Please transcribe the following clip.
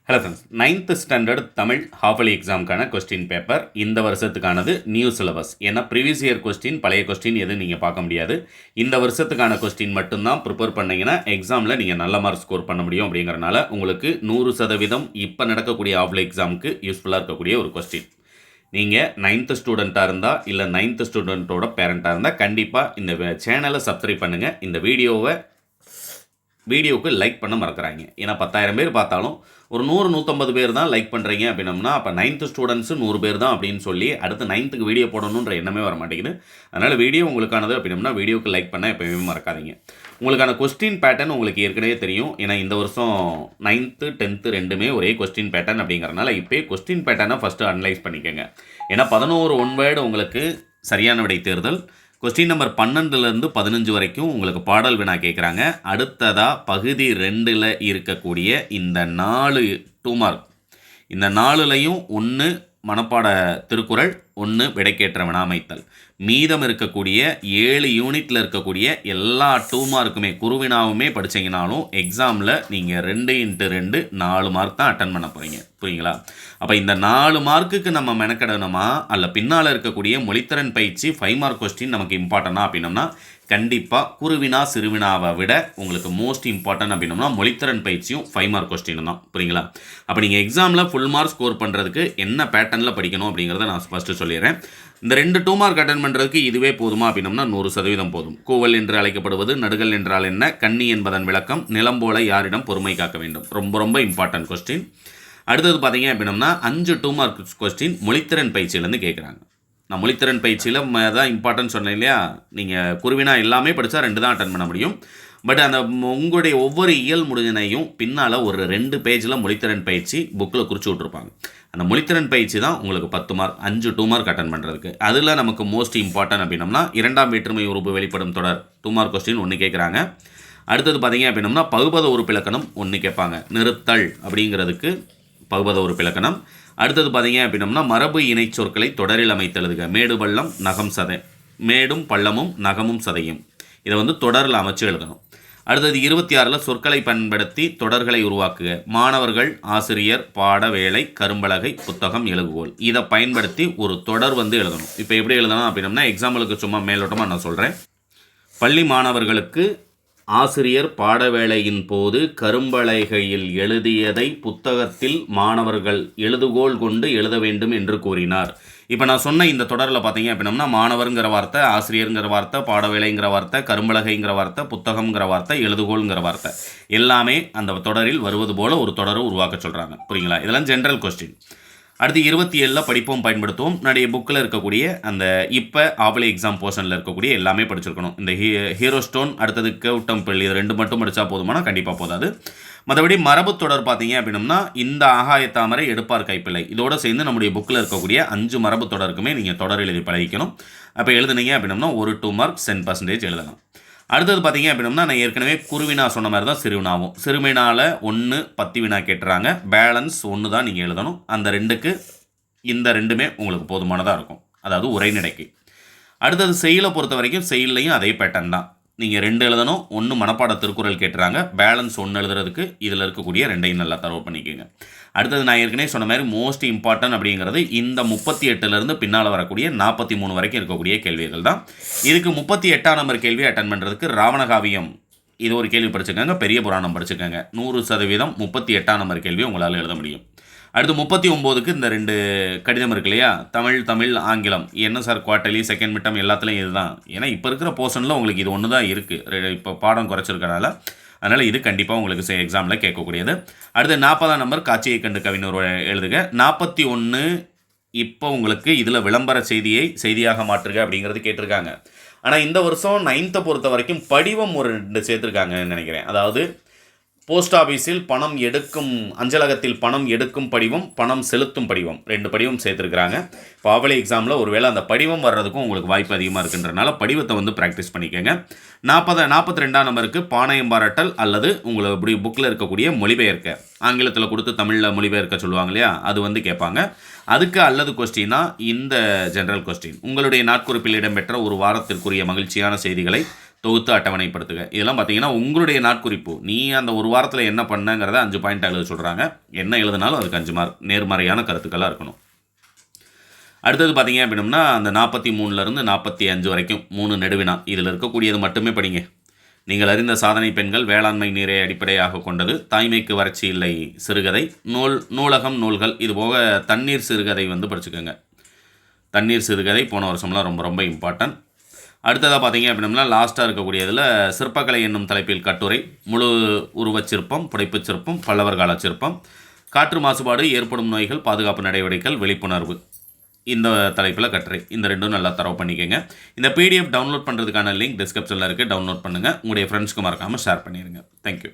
Hello friends, 9th standard Tamil half yearly எக்ஸாமுக்கான question paper இந்த வருஷத்துக்கானது நியூ சிலபஸ். ஏன்னா ப்ரீவியஸ் இயர் கொஸ்டின் பழைய கொஸ்டின் எதுவும் நீங்கள் பார்க்க முடியாது. இந்த வருஷத்துக்கான கொஸ்டின் மட்டும்தான் ப்ரிப்பேர் பண்ணிங்கன்னா எக்ஸாமில் நீங்கள் நல்ல மார்க் ஸ்கோர் பண்ண முடியும். அப்படிங்கிறனால உங்களுக்கு 100% இப்போ நடக்கக்கூடிய ஹாஃபலி எக்ஸாமுக்கு யூஸ்ஃபுல்லாக இருக்கக்கூடிய ஒரு கொஸ்டின். நீங்கள் 9th ஸ்டூடெண்ட்டாக இருந்தால் இல்லை 9th ஸ்டூடெண்ட்டோட பேரண்ட்டாக இருந்தால் கண்டிப்பாக இந்த சேனலை சப்ஸ்கிரைப் பண்ணுங்கள். இந்த வீடியோவுக்கு லைக் பண்ண மறக்கிறாங்க. ஏன்னா 10,000 பேர் பார்த்தாலும் ஒரு 100-150 பேர் தான் லைக் பண்ணுறீங்க அப்படின்னம்னா அப்போ 9th ஸ்டூடெண்ட்ஸு 100 பேர் தான் அப்படின்னு சொல்லி அடுத்து 9th வீடியோ போடணுன்ற எண்ணமே வர மாட்டேங்குது. அதனால் வீடியோ உங்களுக்கானது அப்படின்னம்னா வீடியோக்கு லைக் பண்ண எப்போயுமே மறக்காதீங்க. உங்களுக்கான கொஸ்டின் பேட்டர்ன் உங்களுக்கு ஏற்கனவே தெரியும். ஏன்னா இந்த வருஷம் 9th 10th ரெண்டுமே ஒரே கொஸ்டின் பேட்டர்ன் அப்படிங்கிறனால இப்போ கொஸ்டின் பேட்டர்னை ஃபஸ்ட்டு அனலைஸ் பண்ணிக்கோங்க. ஏன்னா 11 ஒன் வேர்டு உங்களுக்கு சரியான விடை தேர்தல். கொஸ்டின் நம்பர் 12லேருந்து 15 வரைக்கும் உங்களுக்கு பாடல் வினா கேட்குறாங்க. அடுத்ததாக பகுதி 2ல் இருக்கக்கூடிய இந்த 4 2 மார்க், இந்த 4லையும் 1 மனப்பாட திருக்குறள், 1 விடைக்கேற்ற வினாமைத்தல். மீதம் இருக்கக்கூடிய 7 யூனிட்டில் இருக்கக்கூடிய எல்லா 2 மார்க்குமே குருவினாவுமே படித்தீங்கனாலும் எக்ஸாமில் நீங்கள் 2x2 4 மார்க் தான் அட்டன் பண்ண போகிறீங்க. புரியுங்களா? அப்போ இந்த 4 மார்க்குக்கு நம்ம மெனக்கடணுமா அல்ல பின்னால் இருக்கக்கூடிய மொழித்திறன் பயிற்சி 5 மார்க் கொஸ்டின் நமக்கு இம்பார்ட்டனா அப்படின்னம்னா கண்டிப்பாக குருவினா சிறுவினாவை விட உங்களுக்கு மோஸ்ட் இம்பார்ட்டன்ட் அப்படின்னம்னா மொழித்திறன் பயிற்சியும் 5 மார்க் கொஸ்டின் தான். புரியுங்களா? அப்போ நீங்கள் எக்ஸாமில் ஃபுல் மார்க் ஸ்கோர் பண்ணுறதுக்கு என்ன பேட்டர்னில் படிக்கணும் அப்படிங்கிறத நான் ஃபஸ்ட்டு சொல்லிடுறேன். இந்த 2 மார்க் அட்டன் பண்ணுறதுக்கு இதுவே போதுமா அப்படின்னம்னா 100% போதும். கூவல் என்று அழைக்கப்படுவது, நடுகள் என்றால் என்ன, கன்னி என்பதன் விளக்கம், நிலம் போல யாரிடம் பொறுமை காக்க வேண்டும், ரொம்ப ரொம்ப இம்பார்ட்டன்ட் கொஸ்டின். அடுத்தது பார்த்தீங்க அப்படின்னம்னா 5 மார்க் கொஸ்டின் மொழித்திறன் பயிற்சியிலேருந்து கேட்குறாங்க. நான் மொழித்திறன் பயிற்சியில் தான் இம்பார்ட்டன்ட் சொன்னேன் இல்லையா? நீங்கள் குருவினா எல்லாமே படித்தா 2 தான் அட்டன் பண்ண முடியும். பட் அந்த உங்களுடைய ஒவ்வொரு இயல் முடிஞ்சனையும் பின்னால் ஒரு 2 பேஜில் மொழித்திறன் பயிற்சி புக்கில் குறித்து விட்ருப்பாங்க. அந்த மொழித்திறன் பயிற்சி தான் உங்களுக்கு 10 மார்க், 5 மார்க் அட்டன் பண்ணுறதுக்கு. அதில் நமக்கு மோஸ்ட் இம்பார்ட்டன்ட் அப்படின்னம்னா 2ஆம் வேற்றுமை உறுப்பு வெளிப்படும் தொடர் 2 மார்க் கொஸ்டின் 1 கேட்குறாங்க. அடுத்தது பார்த்தீங்க அப்படின்னம்னா பகுபத உறுப்பிலக்கணம் 1 கேட்பாங்க. நிறுத்தல் அப்படிங்கிறதுக்கு பகுபத உறுப்பிலக்கணம். அடுத்தது பார்த்தீங்க அப்படின்னம்னா மரபு இணை சொற்களை தொடரில் அமைத்தெழுதுக. மேடு பள்ளம் நகம் சதை, மேடும் பள்ளமும் நகமும் சதையும், இதை தொடரில் அமைச்சு எழுதணும். அடுத்தது 26ல் சொற்களை பயன்படுத்தி தொடர்களை உருவாக்குக. மாணவர்கள், ஆசிரியர், பாட வேலை, கரும்பலகை, புத்தகம், எழுதுகோல், இதை பயன்படுத்தி ஒரு தொடர் எழுதணும். இப்போ எப்படி எழுதணும் அப்படின்னம்னா எக்ஸாம்பிளுக்கு சும்மா மேலோட்டமாக நான் சொல்கிறேன். பள்ளி மாணவர்களுக்கு ஆசிரியர் பாடவேளையின் போது கரும்பலகையில் எழுதியதை புத்தகத்தில் மாணவர்கள் எழுதுகோல் கொண்டு எழுத வேண்டும் என்று கூறினார். இப்போ நான் சொன்ன இந்த தொடரில் பார்த்தீங்க அப்படின்னம்னா மாணவருங்கிற வார்த்தை, ஆசிரியருங்கிற வார்த்தை, பாடவேளைங்கிற வார்த்தை, கரும்பலகைங்கிற வார்த்தை, புத்தகம்ங்கிற வார்த்தை, எழுதுகோள்ங்கிற வார்த்தை எல்லாமே அந்த தொடரில் வருவது போல் ஒரு தொடரை உருவாக்க சொல்கிறாங்க. புரியுங்களா? இதெல்லாம் ஜென்ரல் கொஸ்டின். அடுத்து 27ல் படிப்போம் பயன்படுத்துவோம். நிறைய புக்கில் இருக்கக்கூடிய அந்த இப்போ ஆவலை எக்ஸாம் போர்ஷனில் இருக்கக்கூடிய எல்லாமே படிச்சிருக்கணும். இந்த ஹீரோ ஸ்டோன், அடுத்தது கேவ் டெம்பிள், இது 2 மட்டும் படித்தா போதுமானா கண்டிப்பாக போதாது. மற்றபடி மரபு தொடர் பார்த்தீங்க அப்படின்னம்னா இந்த ஆகாயத்தாமரை, எடுப்பார் கைப்பிள்ளை, இதோடு சேர்ந்து நம்முடைய புக்கில் இருக்கக்கூடிய 5 மரபு தொடருக்குமே நீங்கள் தொடர் எழுதி பழகிக்கணும். அப்போ எழுதுனீங்க அப்படின்னம்னா ஒரு 2 மார்க் 10% எழுதலாம். அடுத்தது பார்த்தீங்க அப்படின்னம்னா நான் ஏற்கனவே குருவினா சொன்ன மாதிரி தான் சிறுவினாவும். சிறுவினாவில் 1 10 வினா கேட்டுறாங்க. பேலன்ஸ் 1 தான் நீங்கள் எழுதணும். அந்த 2க்கு இந்த 2மே உங்களுக்கு போதுமானதாக இருக்கும், அதாவது உரைநடைக்கு. அடுத்தது செயலை பொறுத்த வரைக்கும் செயல்லையும் அதே பேட்டர்ன் தான். நீங்கள் 2 எழுதணும். 1 மனப்பாட திருக்குறள் கேட்டுறாங்க. பேலன்ஸ் 1 எழுதுறதுக்கு இதில் இருக்கக்கூடிய 2ஐயும் நல்லா தரவு பண்ணிக்கோங்க. அடுத்தது நான் ஏற்கனவே சொன்ன மாதிரி மோஸ்ட் இம்பார்ட்டன்ட் அப்படிங்கிறது இந்த 38லேருந்து பின்னால் வரக்கூடிய 43 வரைக்கும் இருக்கக்கூடிய கேள்விகள் தான். இதுக்கு 38ஆம் நம்பர் கேள்வி அட்டன் பண்ணுறதுக்கு ராவணகாவியம் இது ஒரு கேள்வி படிச்சுக்கோங்க, பெரிய புராணம் படிச்சுக்கோங்க. 100% 38ஆம் நம்பர் கேள்வி உங்களால் எழுத முடியும். அடுத்து 39க்கு இந்த 2 கடிதம் இருக்கு இல்லையா? தமிழ் ஆங்கிலம் என்ன சார், குவார்ட்டர்லி, செகண்ட் மிட்டம் எல்லாத்துலேயும் இதுதான். ஏன்னா இப்போ இருக்கிற போர்ஷனில் உங்களுக்கு இது ஒன்று தான் இருக்குது. இப்போ பாடம் குறைச்சிருக்கனால அதனால் இது கண்டிப்பாக உங்களுக்கு எக்ஸாமில் கேட்கக்கூடியது. அடுத்து 40ஆம் நம்பர் காட்சியை கண்டு கவிஞர் எழுதுக. 41 இப்போ உங்களுக்கு இதில் விளம்பர செய்தியாக மாற்றுக அப்படிங்கிறது கேட்டிருக்காங்க. ஆனால் இந்த வருஷம் 9th பொறுத்த வரைக்கும் படிவம் ஒரு 2 சேர்த்துருக்காங்கன்னு நினைக்கிறேன். அதாவது போஸ்ட் ஆஃபீஸில் பணம் எடுக்கும், அஞ்சலகத்தில் பணம் எடுக்கும் படிவம், பணம் செலுத்தும் படிவம், 2 படிவம் சேர்த்துருக்குறாங்க. இப்போ ஆவலை எக்ஸாமில் ஒருவேளை அந்த படிவம் வர்றதுக்கும் உங்களுக்கு வாய்ப்பு அதிகமாக இருக்குன்றனால படிவத்தை ப்ராக்டிஸ் பண்ணிக்கோங்க. 42ஆம் நம்பருக்கு பாணயம் பாராட்டல் அல்லது உங்களை இப்படி புக்கில் இருக்கக்கூடிய மொழிபெயர்க்க, ஆங்கிலத்தில் கொடுத்து தமிழில் மொழிபெயர்க்க சொல்லுவாங்க இல்லையா? அது கேட்பாங்க. அதுக்கு அல்லது கொஸ்டினா இந்த ஜென்ரல் கொஸ்டின். உங்களுடைய நாட்குறிப்பில் இடம்பெற்ற ஒரு வாரத்திற்குரிய மகிழ்ச்சியான செய்திகளை தொகுத்து அட்டவணைப்படுத்துக. இதெல்லாம் பார்த்தீங்கன்னா உங்களுடைய நாட்குறிப்பு. நீ அந்த ஒரு வாரத்தில் என்ன பண்ணங்கிறத 5 பாயிண்ட் எழுத சொல்கிறாங்க. என்ன எழுதினாலும் அதுக்கு 5 மார்க். நேர்மறையான கருத்துக்களாக இருக்கணும். அடுத்தது பார்த்தீங்க அப்படின்னம்னா அந்த 43லேருந்து 45 வரைக்கும் 3 நெடுவினா. இதில் இருக்கக்கூடியது மட்டுமே படிங்க. நீங்கள் அறிந்த சாதனை பெண்கள், வேளாண்மை நீரை அடிப்படையாக கொண்டது, தாய்மைக்கு வறட்சி இல்லை சிறுகதை, நூலகம் நூல்கள், இது போக தண்ணீர் சிறுகதை படிச்சுக்கோங்க. தண்ணீர் சிறுகதை போன வருஷம்லாம் ரொம்ப ரொம்ப இம்பார்ட்டன்ட். அடுத்ததாக பார்த்தீங்க அப்படின்னா லாஸ்ட்டாக இருக்கக்கூடியதில் சிற்பக்கலை என்னும் தலைப்பில் கட்டுரை, முழு உருவச் சிற்பம், புடைப்புச் சிற்பம், பல்லவர் கால சிற்பம், காற்று மாசுபாடு, ஏற்படும் நோய்கள், பாதுகாப்பு நடவடிக்கைகள், விழிப்புணர்வு, இந்த தலைப்பில் கட்டுரை. இந்த ரெண்டும் நல்லா தரவு பண்ணிக்கோங்க. இந்த PDF டவுன்லோட் பண்ணுறதுக்கான லிங்க் டிஸ்கிரிப்ஷனில் இருக்குது. டவுன்லோட் பண்ணுங்கள். உங்களுடைய ஃப்ரெண்ட்ஸ்க்கு மறக்காமல் ஷேர் பண்ணிடுங்க. தேங்க்யூ.